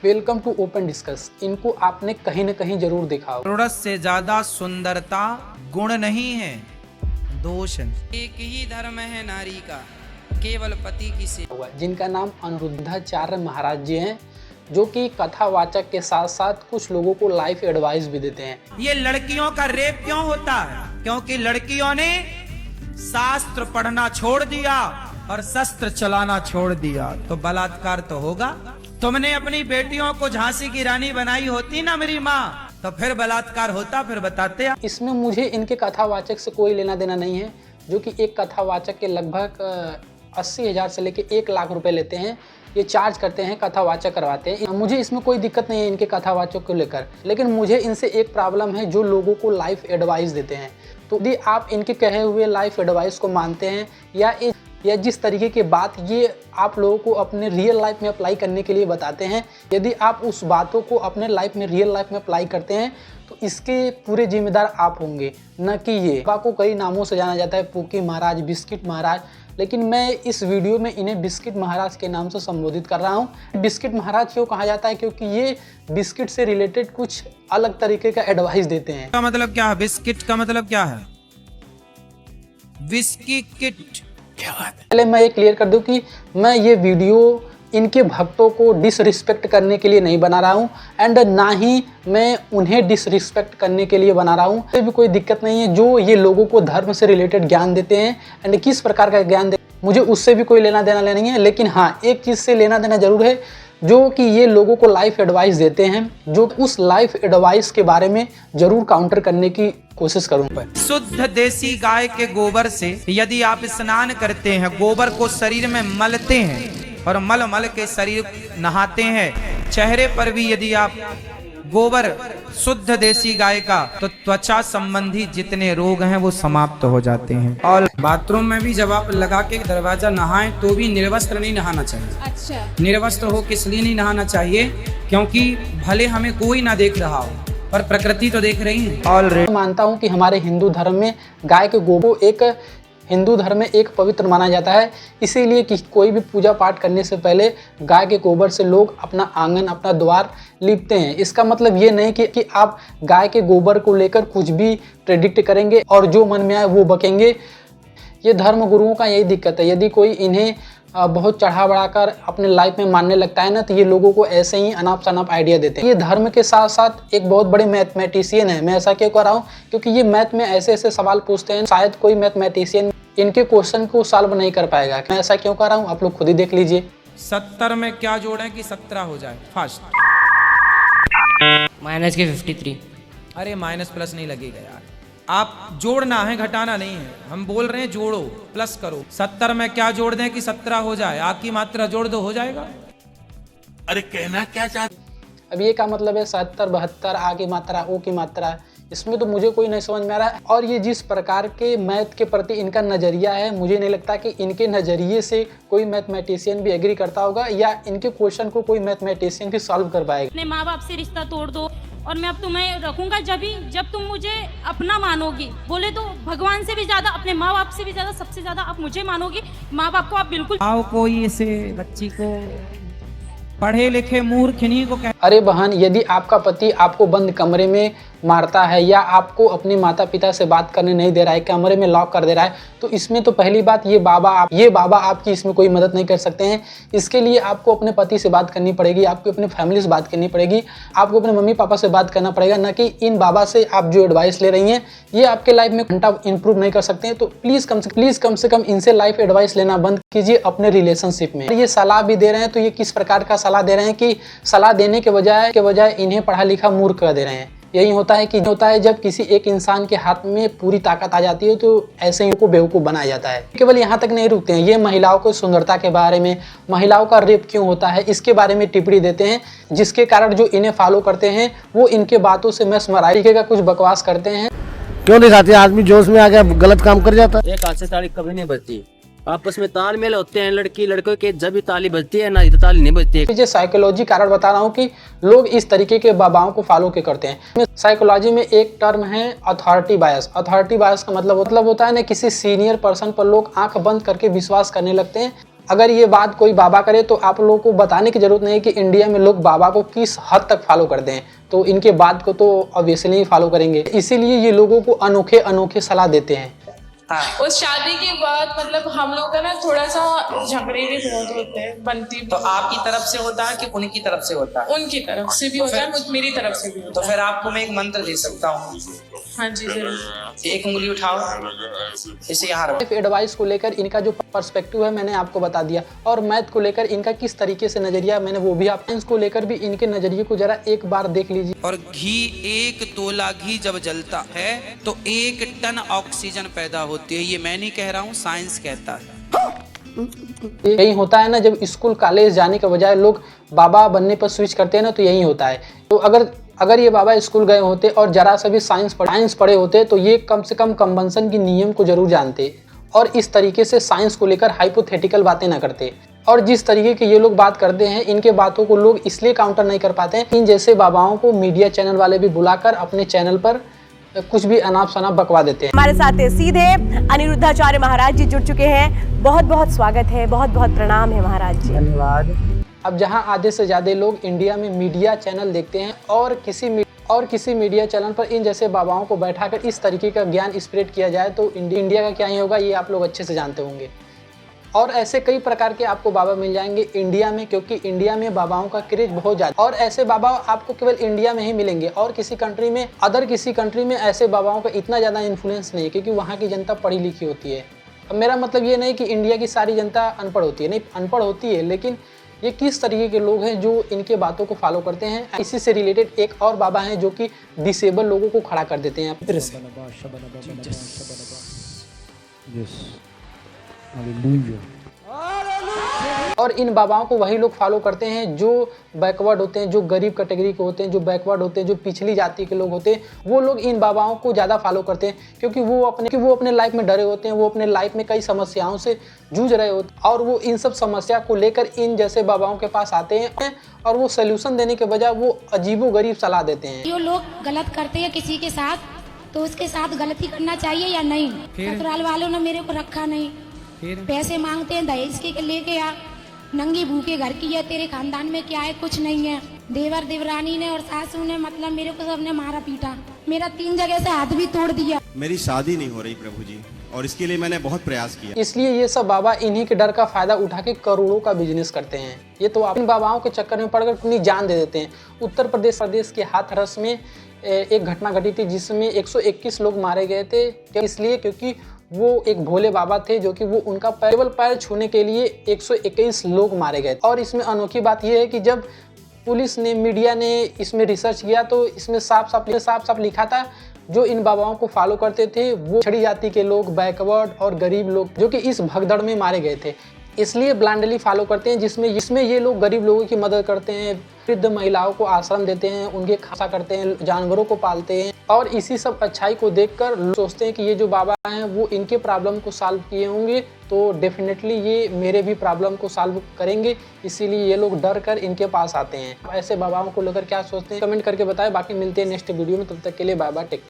Welcome to open discuss. इनको आपने कहीं न कहीं जरूर देखा होगा। जरूरत से ज्यादा सुंदरता गुण नहीं है, दोष है। एक ही धर्म है नारी का, केवल पति की सेवा। जिनका नाम अनिरुद्धाचार्य महाराज जी हैं, जो कि कथावाचक के साथ साथ कुछ लोगों को लाइफ एडवाइस भी देते हैं। ये लड़कियों का रेप क्यों होता है? क्योंकि लड़कियों ने शास्त्र पढ़ना छोड़ दिया और शस्त्र चलाना छोड़ दिया, तो बलात्कार तो होगा। तुमने अपनी बेटियों को झांसी की रानी बनाई होती ना मेरी माँ, तो फिर बलात्कार होता, फिर बताते। इसमें मुझे इनके कथावाचक से कोई लेना देना नहीं है, जो कि एक कथावाचक के लगभग 80,000 से लेके 1 लाख रुपए लेते हैं। ये चार्ज करते हैं, कथावाचक करवाते हैं। मुझे इसमें कोई दिक्कत नहीं है इनके कथावाचक को लेकर, लेकिन मुझे इनसे एक प्रॉब्लम है, जो लोगों को लाइफ एडवाइस देते हैं। तो यदि आप इनके कहे हुए लाइफ एडवाइस को मानते हैं या जिस तरीके की बात ये आप लोगों को अपने रियल लाइफ में अप्लाई करने के लिए बताते हैं, यदि आप उस बातों को अपने लाइफ में रियल लाइफ में अप्लाई करते हैं, तो इसके पूरे जिम्मेदार आप होंगे, न कि ये। बाबा को कई नामों से जाना जाता है, पूकी महाराज, बिस्किट महाराज, लेकिन मैं इस वीडियो में इन्हें बिस्किट महाराज के नाम से संबोधित कर रहा हूँ। बिस्किट महाराज क्यों कहा जाता है? क्योंकि ये बिस्किट से रिलेटेड कुछ अलग तरीके का एडवाइस देते हैं। का मतलब क्या है? बिस्किट का मतलब क्या है? Whisky kit. पहले मैं ये क्लियर कर दूं कि मैं ये वीडियो इनके भक्तों को डिसरिस्पेक्ट करने के लिए नहीं बना रहा हूँ, एंड ना ही मैं उन्हें डिसरिस्पेक्ट करने के लिए बना रहा हूँ। कोई भी कोई दिक्कत नहीं है। जो ये लोगों को धर्म से रिलेटेड ज्ञान देते हैं एंड किस प्रकार का ज्ञान देते हैं, मुझे उससे भी कोई लेना देना नहीं है। लेकिन हाँ, एक चीज़ से लेना देना जरूर है, जो कि ये लोगों को लाइफ एडवाइस देते हैं, जो उस लाइफ एडवाइस के बारे में जरूर काउंटर करने की कोशिश करूंगा। शुद्ध देसी गाय के गोबर से यदि आप स्नान करते हैं, गोबर को शरीर में मलते हैं और मल मल के शरीर नहाते हैं, चेहरे पर भी यदि आप गोबर शुद्ध देसी गाय का, तो त्वचा संबंधी जितने रोग हैं वो समाप्त हो जाते हैं। और बाथरूम में भी जब आप लगा के दरवाजा नहाएं तो भी निर्वस्त्र नहीं नहाना चाहिए। अच्छा, निर्वस्त्र हो किस लिए नहीं नहाना चाहिए? क्योंकि भले हमें कोई ना देख रहा हो, पर प्रकृति तो देख रही है। मैं मानता हूँ कि हमारे हिंदू धर्म में गाय के गोबर एक हिंदू धर्म में एक पवित्र माना जाता है, इसीलिए कि कोई भी पूजा पाठ करने से पहले गाय के गोबर से लोग अपना आंगन, अपना द्वार लीपते हैं। इसका मतलब ये नहीं कि आप गाय के गोबर को लेकर कुछ भी प्रेडिक्ट करेंगे और जो मन में आए वो बकेंगे। ये धर्म गुरुओं का यही दिक्कत है। यदि कोई इन्हें बहुत चढ़ा बढ़ाकर अपने लाइफ में मानने लगता है ना, तो ये लोगों को ऐसे ही अनाप शनाप आइडिया देते हैं। ये धर्म के साथ साथ एक बहुत बड़े मैथमेटिशियन है। मैं ऐसा क्यों कर रहा हूँ? क्योंकि ये मैथ में ऐसे ऐसे सवाल पूछते हैं, शायद कोई मैथमेटिशियन इनके क्वेश्चन को सॉल्व नहीं कर पाएगा। मैं ऐसा क्यों कर रहा हूँ, आप लोग खुद ही देख लीजिए। 70 में क्या जोड़ें कि 17 हो जाए? फास्ट। माइनस के 53। अरे माइनस प्लस नहीं लगेगा यार, आप जोड़ना है, घटाना नहीं है। हम बोल रहे हैं जोड़ो, प्लस करो। 70 में क्या जोड़ दें कि 17 हो जाए? आ की मात्रा जोड़ दो, हो जाएगा। अरे कहना क्या चाहते? अब ये का मतलब है 77, 72, आ की मात्रा, ओ की मात्रा, इसमें तो मुझे कोई नहीं समझ में आ रहा है। और ये जिस प्रकार के मैथ के प्रति इनका नज़रिया है, मुझे नहीं लगता कि इनके नज़रिए से कोई मैथमेटिशियन भी एग्री करता होगा, या इनके क्वेश्चन को कोई मैथमेटिशियन भी सॉल्व कर पाएगा। अपने माँ बाप से रिश्ता तोड़ दो और मैं अब तुम्हें रखूंगा जब तुम मुझे अपना मानोगी। बोले तो भगवान से भी ज्यादा, अपने माँ बाप से भी ज्यादा, सबसे ज्यादा आप मुझे मानोगी। माँ बाप को आप बिल्कुल। आओ कोई ऐसे बच्ची को पढ़े लिखे मूर्खनी को कह। अरे बहन, यदि आपका पति आपको बंद कमरे में मारता है या आपको अपने माता पिता से बात करने नहीं दे रहा है, कमरे में लॉक कर दे रहा है, तो इसमें तो पहली बात ये बाबा आपकी इसमें कोई मदद नहीं कर सकते हैं। इसके लिए आपको अपने पति से बात करनी पड़ेगी, आपको अपने फैमिली से बात करनी पड़ेगी, आपको अपने मम्मी पापा से बात करना पड़ेगा, न कि इन बाबा से आप जो एडवाइस ले रही हैं, ये आपके लाइफ में घंटा इंप्रूव नहीं कर सकते हैं। तो प्लीज़ कम से कम इनसे लाइफ एडवाइस लेना बंद कीजिए अपने रिलेशनशिप में। ये सलाह भी दे रहे हैं तो ये किस प्रकार का सलाह दे रहे हैं कि सलाह देने के बजाय इन्हें पढ़ा लिखा मूर्ख कर दे रहे हैं। यही होता है जब किसी एक इंसान के हाथ में पूरी ताकत आ जाती है, तो ऐसे ही को बेवकूफ़ बनाया जाता है। केवल यहाँ तक नहीं रुकते हैं, ये महिलाओं को सुंदरता के बारे में, महिलाओं का रेप क्यों होता है इसके बारे में टिप्पणी देते हैं, जिसके कारण जो इन्हें फॉलो करते हैं वो इनके बातों से mesmerize का कुछ बकवास करते हैं। क्यों दिखाते हैं? आदमी जोश में आ गया गलत काम कर जाता है। एक हाथ से ताली कभी नहीं बजती, आपस में तालमेल होते हैं लड़की लड़कों के, जब भी ताली बजती है ना, इधर ताली नहीं बजती है। मुझे साइकोलॉजी कारण बता रहा हूँ कि लोग इस तरीके के बाबाओं को फॉलो के करते हैं। साइकोलॉजी में एक टर्म है अथॉरिटी बायस। अथॉरिटी बायस का मतलब होता है ना, किसी सीनियर पर्सन पर लोग आंख बंद करके विश्वास करने लगते हैं। अगर ये बात कोई बाबा करे तो आप लोगों को बताने की जरूरत नहीं है कि इंडिया में लोग बाबा को किस हद तक फॉलो करते हैं, तो इनके बात को तो ऑब्वियसली ही फॉलो करेंगे। इसीलिए ये लोगों को अनोखे अनोखे सलाह देते हैं। उस शादी के बाद मतलब हम लोग का ना थोड़ा सा झगड़े भी बहुत होते हैं, बनती तो आपकी तरफ से होता है कि उनकी तरफ से होता है? उनकी तरफ से भी होता है, मेरी तरफ से भी तो होता है। फिर आपको मैं एक मंत्र दे सकता हूँ। हाँ जी जरूर। एक उंगली उठाओ, इसे यहाँ रखो। लाइफ एडवाइस को लेकर इनका जो पर्सपेक्टिव है मैंने आपको बता दिया, और मैथ को लेकर इनका किस तरीके से नजरिया मैंने वो भी आप साइंस को लेकर भी इनके नजरिए को जरा एक बार देख लीजिए। और घी, 1 तोला घी जब जलता है तो 1 टन ऑक्सीजन पैदा होती है। ये मैं नहीं कह रहा हूँ, साइंस कहता है। यही होता है ना, जब स्कूल कॉलेज जाने के बजाय लोग बाबा बनने पर स्विच करते हैं ना, तो यही होता है। तो अगर ये बाबा स्कूल गए होते और जरा सा भी साइंस पढ़े होते तो ये कम से कम कन्वेंशन की नियम को जरूर जानते और इस तरीके से साइंस को लेकर हाइपोथेटिकल बातें ना करते। और जिस तरीके के ये लोग बात करते हैं, इनके बातों को लोग इसलिए काउंटर नहीं कर पाते हैं, इन जैसे बाबाओं को मीडिया चैनल वाले भी बुलाकर अपने चैनल पर कुछ भी अनाप शनाप बकवा देते हैं। हमारे साथ सीधे अनिरुद्धाचार्य महाराज जी जुड़ चुके हैं। बहुत बहुत स्वागत है, बहुत बहुत प्रणाम है महाराज जी। धन्यवाद। अब जहां आधे से ज़्यादा लोग इंडिया में मीडिया चैनल देखते हैं और किसी मीडिया चैनल पर इन जैसे बाबाओं को बैठाकर इस तरीके का ज्ञान स्प्रेड किया जाए तो इंडिया का क्या ही होगा, ये आप लोग अच्छे से जानते होंगे। और ऐसे कई प्रकार के आपको बाबा मिल जाएंगे इंडिया में, क्योंकि इंडिया में बाबाओं का क्रेज बहुत ज़्यादा, और ऐसे बाबा आपको केवल इंडिया में ही मिलेंगे और किसी कंट्री में ऐसे बाबाओं का इतना ज़्यादा इन्फ्लुएंस नहीं है, क्योंकि वहाँ की जनता पढ़ी लिखी होती है। अब मेरा मतलब ये नहीं कि इंडिया की सारी जनता अनपढ़ होती है, नहीं अनपढ़ होती है, लेकिन ये किस तरीके के लोग हैं जो इनके बातों को फॉलो करते हैं। इसी से रिलेटेड एक और बाबा हैं जो कि डिसेबल लोगों को खड़ा कर देते हैं। और इन बाबाओं को वही लोग फॉलो करते हैं जो बैकवर्ड होते हैं, जो गरीब कैटेगरी के होते हैं, जो बैकवर्ड होते हैं, जो पिछली जाति के लोग होते हैं, वो लोग इन बाबाओं को ज़्यादा फॉलो करते हैं, क्योंकि वो अपने लाइफ में डरे होते हैं, वो अपने लाइफ में कई समस्याओं से जूझ रहे होते हैं और वो इन सब समस्या को लेकर इन जैसे बाबाओं के पास आते हैं और वो सोल्यूशन देने के बजाय वो अजीबोगरीब सलाह देते हैं। जो लोग गलत करते हैं किसी के साथ तो उसके साथ गलती करना चाहिए या नहीं? ससुराल वालों ने मेरे को रखा नहीं, पैसे मांगते हैं दहेज के लेके, या नंगी भूखे घर की है, तेरे खानदान में क्या है, कुछ नहीं है। देवर देवरानी ने और सासू ने मतलब मेरे को सबने मारा पीटा, मेरा 3 जगह से हाथ भी तोड़ दिया। मेरी शादी नहीं हो रही प्रभु जी, और इसके लिए मैंने बहुत प्रयास किया। इसलिए ये सब बाबा इन्हीं के डर का फायदा उठा के करोड़ों का बिजनेस करते हैं। ये तो इन बाबाओं के चक्कर में पड़कर अपनी जान दे देते हैं। उत्तर प्रदेश के हाथरस में एक घटना घटी थी जिसमें 121 लोग मारे गए थे, इसलिए क्योंकि वो एक भोले बाबा थे जो कि वो उनका केवल पैर छूने के लिए 121 लोग मारे गए। और इसमें अनोखी बात यह है कि जब पुलिस ने, मीडिया ने इसमें रिसर्च किया तो इसमें साफ साफ लिखा था जो इन बाबाओं को फॉलो करते थे वो छड़ी जाति के लोग, बैकवर्ड और गरीब लोग जो कि इस भगदड़ में मारे गए थे, इसलिए ब्लाइंडली फॉलो करते हैं, जिसमें ये लोग गरीब लोगों की मदद करते हैं, वृद्ध महिलाओं को आश्रम देते हैं, उनके खासा करते हैं, जानवरों को पालते हैं। और इसी सब अच्छाई को देखकर लोग सोचते हैं कि ये जो बाबा हैं वो इनके प्रॉब्लम को सॉल्व किए होंगे तो डेफिनेटली ये मेरे भी प्रॉब्लम को सॉल्व करेंगे, इसीलिए ये लोग डर कर इनके पास आते हैं। ऐसे बाबाओं को लेकर क्या सोचते हैं कमेंट करके बताएं। बाकी मिलते हैं नेक्स्ट वीडियो में, तब तक के लिए बाय बाय, टेक केयर।